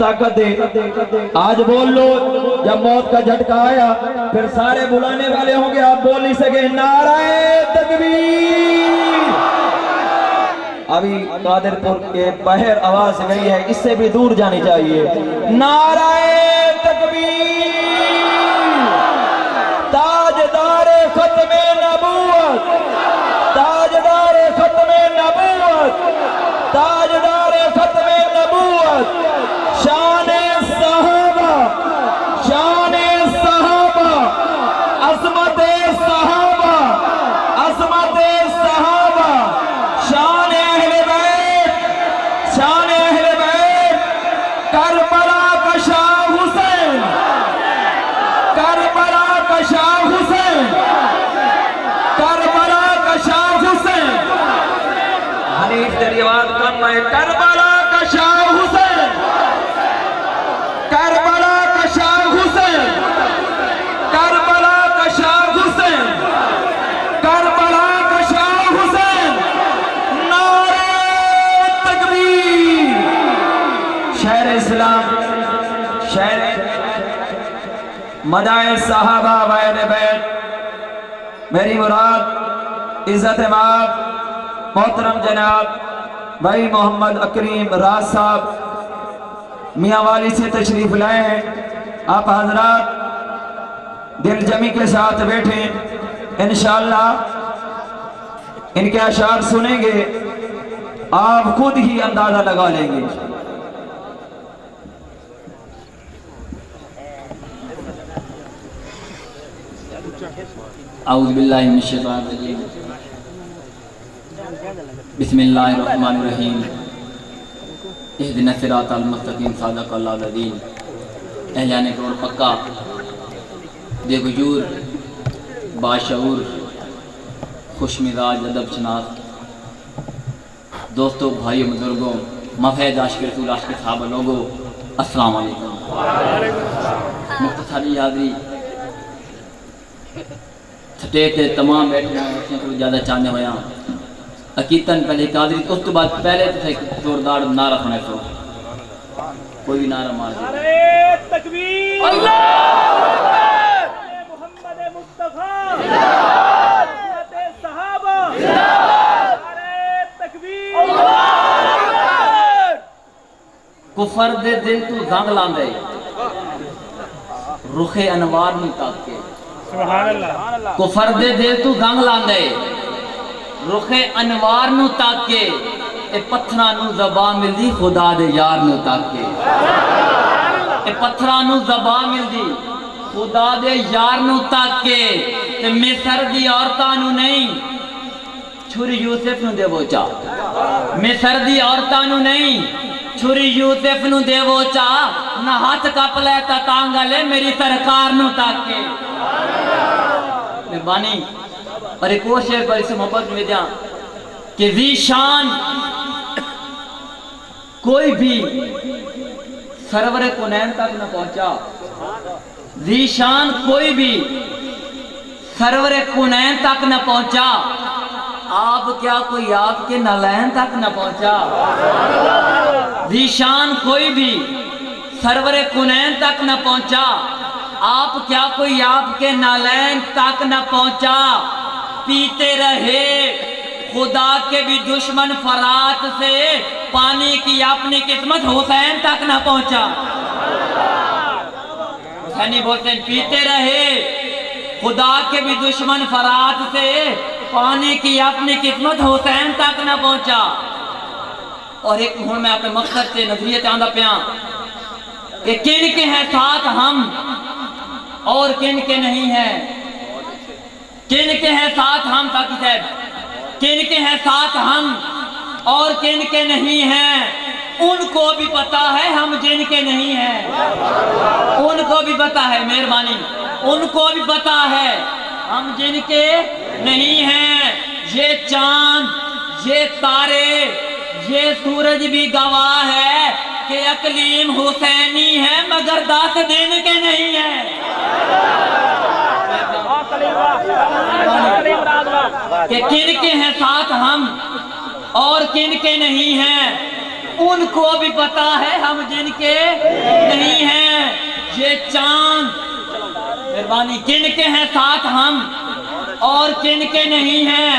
طاقت دے. آج بول لو جب موت کا جھٹکا آیا پھر سارے بلانے والے ہوں گے, آپ بول نہیں سکے نعرہ تکبیر. ابھی قادر پور کے باہر آواز گئی ہے, اس سے بھی دور جانی چاہیے. نعرہ تکبیر. تاجدار ختم نبوت, تاجدار ختم نبوت, تاجدار ختم نبوت. شان صحابہ, شان صحابہ, عظمت صحابہ, عظمت صحابہ. شان اہل بیت, شان اہل بیت. کربلا کا شاہ حسین, کربلا کا شاہ حسین, کربلا کا شاہ حسین. حنیف تیری آواز کم ہے. کربلا کا شاہ حسین, کربلا کا شاہ حسین, کربلا کا شاہ حسین, کربلا کا شاہ حسین. نعرہ تکبیر. شہر اسلام, شہر مدائن صحابہ و اہل بیت. میری مراد عزت مآب محترم جناب بھائی محمد اکریم راز صاحب میاں والی سے تشریف لائے ہیں. آپ حضرات دل جمی کے ساتھ بیٹھیں, انشاءاللہ ان کے اشعار سنیں گے, آپ خود ہی اندازہ لگا لیں گے. اعوذ باللہ من الشیطان الرجیم. بسم اللہ الرحمن الرحیم. اہدنا الصراط المستقیم. صادق اللہ العظیم. اہلیان کروڑ پکا, بے غیور, باشعور, خوش مزاج, ادب شناس دوستوں, بھائیوں, بزرگوں, مفید عاشق رسول, عاشق صحابہ لوگوں, السلام علیکم. مختصری حاضری چھٹے تے تمام بیٹھنا ہے کو زیادہ چاہنے ہویا عقیدتاً پہلے ایک حاضری اس تو بعد پہلے تو ایک زوردار نعرہ سنے تو کوئی بھی نعرہ مار دے. نعرہ تکبیر. اللہ اکبر. محمد مصطفیٰ سنت صحابہ. نعرہ تکبیر. اللہ اکبر. کفر دے دل تو زنگ لاندے, رخ انوار نہیں تاک کے. سبحان اللہ. کفر دے دل تو زنگ لاندے, رخ انوار نو تاک کے. اے پتھراں نو زبان ملدی خدا دے یار نو تاک کے. اے پتھراں نو زبان ملدی خدا دے یار نو تاک کے. تے مصر دی عورتاں نو نہیں, چھری یوسف نو دے وچا. مصر دی عورتاں نو نہیں, چھری یوسف نو دے وچا. نہ ہاتھ کپ لے تا تانگلے میری سرکار نو تاک کے. مہربانی. اور ایک اور شعر پر اسے محبت میں دیا کہ ذی شان کوئی بھی سرور کنین تک نہ پہنچا. ذی شان کوئی بھی سرور کنین تک نہ پہنچا. آپ کیا کوئی آپ کے نالین تک نہ پہنچا. ذی شان کوئی بھی سرور کنین تک نہ پہنچا. آپ کیا کوئی آپ کے نالین تک نہ پہنچا. پیتے رہے خدا کے بھی دشمن فرات سے, پانی کی اپنی قسمت حسین تک نہ پہنچا. حسینی بولتے ہیں پیتے رہے خدا کے بھی دشمن فرات سے, پانی کی اپنی قسمت حسین تک نہ پہنچا. اور ایک ہوں میں اپنے مقصد سے نظریت آندہ پیاں کہ کن کے ہیں ساتھ ہم اور کن کے نہیں ہیں. کن کے ہیں ساتھ ہم, ساقی صاحب, کن کے ہیں ساتھ ہم اور کن کے نہیں ہیں. ان کو بھی پتا ہے ہم جن کے نہیں ہیں. ان کو بھی پتا ہے, مہربانی, ان کو بھی پتا ہے ہم جن کے نہیں ہیں. یہ چاند, یہ تارے, یہ سورج بھی گواہ ہے کہ اقلیم حسینی ہے مگر 10 دن کے نہیں ہیں. کہ کن کے ہیں ساتھ ہم اور کن کے نہیں ہیں. ان کو بھی پتا ہے ہم جن کے یہ چاند مہربانی کن کے ہیں ساتھ ہم اور کن کے نہیں ہیں،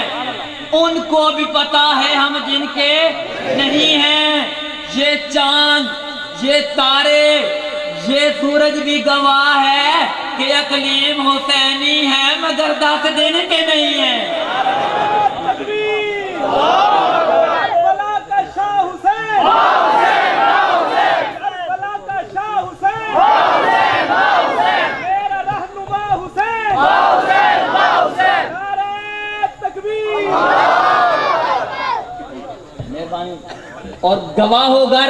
ان کو بھی پتا ہے ہم جن کے نہیں ہیں۔ یہ چاند، یہ تارے، یہ سورج بھی گواہ ہے کہ اقلیم حسینی ہے مگر 10 دن کے نہیں ہیں۔ تکبیر کربلا کا شاہ حسین، کربلا کا شاہ حسین، میرا رہنما حسین، نعرہ تکبیر۔ مہربانی اور گواہ ہو گر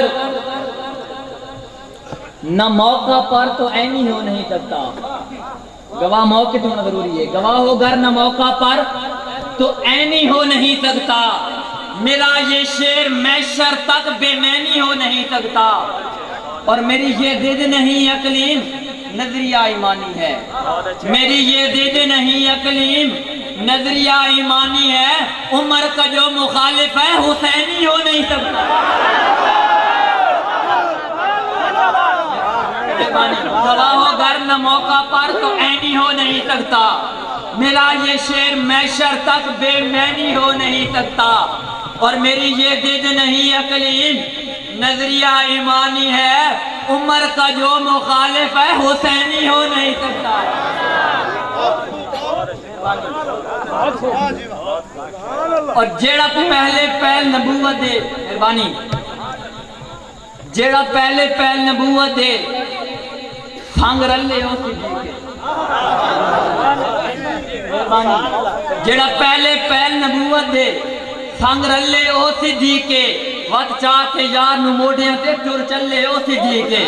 نہ موقع پر تو عینی ہو نہیں سکتا، گواہ موقع تو ہونا ضروری ہے، گواہ ہو گر نہ موقع پر تو عینی ہو نہیں سکتا، میرا یہ شعر محشر تک بے معنی ہو نہیں سکتا، اور میری یہ ضد نہیں اقلیم نظریہ ایمانی ہے، میری یہ ضد نہیں اقلیم نظریہ ایمانی ہے، عمر کا جو مخالف ہے حسینی ہو نہیں سکتا۔ گواہ ہو گر نہ موقع پر تو عینی ہو نہیں سکتا، میرا یہ شعر محشر تک بے معنی ہو نہیں سکتا، اور میری یہ ضد نہیں اقلیم نظریہ ایمانی ہے، عمر کا جو مخالف ہے حسینی ہو نہیں سکتا۔ اور جیڑا پہلے پہل نبوت دے مہربانی، جیڑا پہلے پہل نبوت دے سانگ رلے ہو صدیقے، جیڑا پہلے پہل نبوت دے سانگ رلے ہو صدیقے، وقت چاہ کے یار نو موڑیاں تے ٹر چلے ہو صدیقے،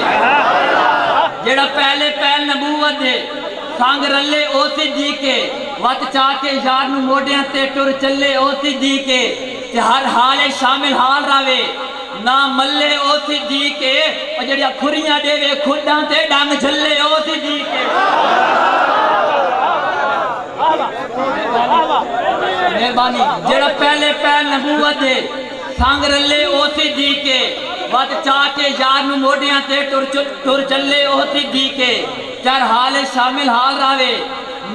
جیڑا پہلے پہل نبوت دے سانگ رلے او صدیقے، وقت چاہ کے یار نو موڑیاں تے ٹر چلے او صدیقے، تے ہر حال شامل حال راوے نہ ملے او صدیقے، اور جڑیا کھریاں دے وے کھڈاں تے ڈنگ جھلے او صدیقے۔ مہربانی جڑا پہلے پہل نبوت دے سانگ رلے او صدیقے، وقت چاہ کے یار نو موڑیاں تے ٹر چلے او صدیقے، چر حال شامل حال راوے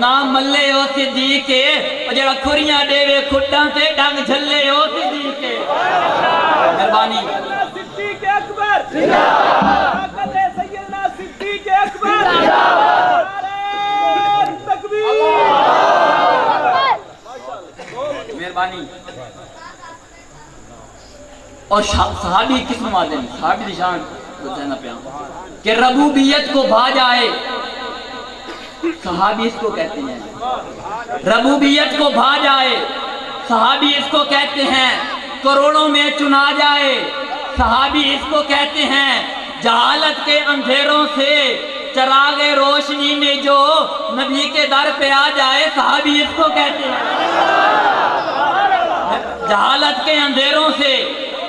نہ ملے او صدیقے، اور جڑا کھریاں دے وے کھڈاں تے ڈنگ جھلے او صدیقے۔ مہربانی صدیق اکبر طاقت سیدنا صدیق اکبر، نعرہ تکبیر۔ مہربانی اور صحابی کس نماز ہیں، صحابی نشان بتانا پیا کہ ربوبیت کو بھا جائے، صحابی اس کو کہتے ہیں، ربوبیت کو بھا جائے صحابی اس کو کہتے ہیں، کروڑوں میں چنا جائے صحابی اس کو کہتے ہیں، جہالت کے اندھیروں سے چراغ روشنی میں جو نبی کے در پہ آ جائے صحابی اس کو کہتے ہیں، جہالت کے اندھیروں سے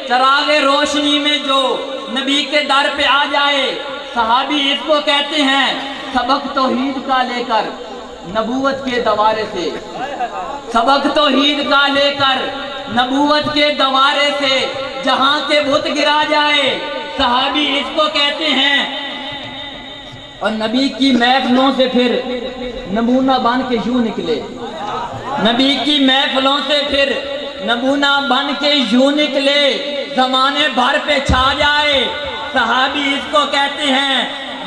چراغ روشنی میں جو نبی کے در پہ آ جائے صحابی اس کو کہتے ہیں، سبق توحید کا لے کر نبوت کے دوارے سے، سبق توحید کا لے کر نبوت کے دوارے سے جہاں کے بت گرا جائے صحابی اس کو کہتے ہیں، اور نبی کی محفلوں سے پھر نمونہ بن کے یوں نکلے، نبی کی محفلوں سے پھر نمونہ بن کے یوں نکلے، زمانے بھر پہ چھا جائے صحابی اس کو کہتے ہیں،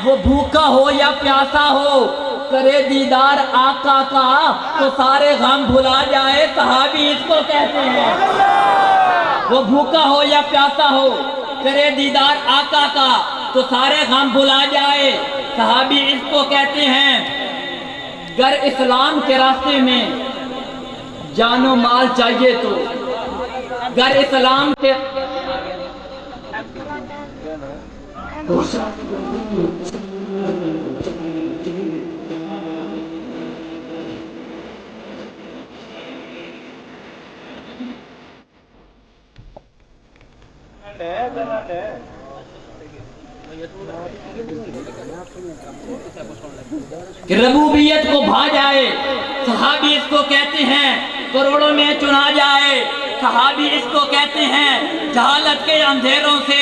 وہ بھوکا ہو یا پیاسا ہو کرے دیدار آقا کا تو سارے غم بھلا جائے صحابی اس کو کہتے ہیں، وہ بھوکا ہو یا پیاسا ہو کرے دیدار آقا کا تو سارے غم بھلا جائے صحابی اس کو کہتے ہیں، گر اسلام کے راستے میں جان و مال چاہیے تو، گر اسلام کے کہ ربوبیت کو بھا جائے صحابی اس کو کہتے ہیں، کروڑوں میں چنا جائے صحابی اس کو کہتے ہیں، جہالت کے اندھیروں سے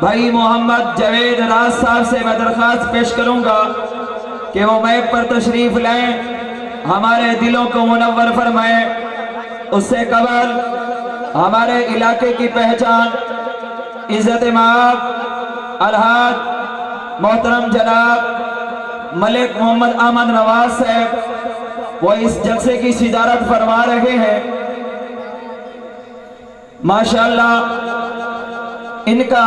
بھائی محمد جاوید راز صاحب سے میں درخواست پیش کروں گا کہ وہ میک پر تشریف لائیں، ہمارے دلوں کو منور فرمائیں۔ اس سے قبل ہمارے علاقے کی پہچان عزت مآب الحاج محترم جناب ملک محمد احمد نواز صاحب وہ اس جلسے کی صدارت فرما رہے ہیں۔ ماشاءاللہ ان کا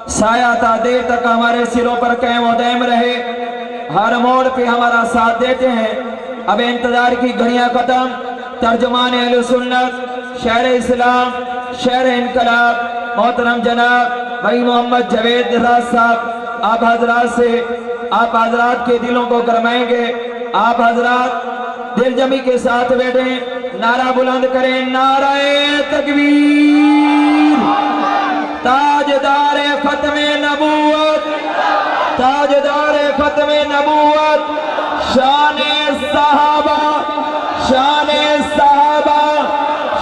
سایہ تا دیر تک ہمارے سروں پر قائم و دائم رہے، ہر موڑ پہ ہمارا ساتھ دیتے ہیں۔ اب انتظار کی گھڑیاں ختم، ترجمان اہل سنت، شہر اسلام، شہر انقلاب محترم جناب بھائی محمد جاوید راز صاحب آپ حضرات کے دلوں کو گرمائیں گے۔ آپ حضرات دل جمی کے ساتھ بیٹھیں، نعرہ بلند کریں، نعرہ تکبیر۔ تاجدار ختم نبوت، تاجدار ختم نبوت، شان صحابہ، شان صحابہ،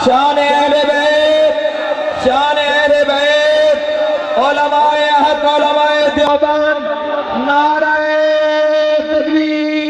شان اہل بیت، شان اہل بیت، علماء حق، علماء دیوبند، نعرہ تکبیر۔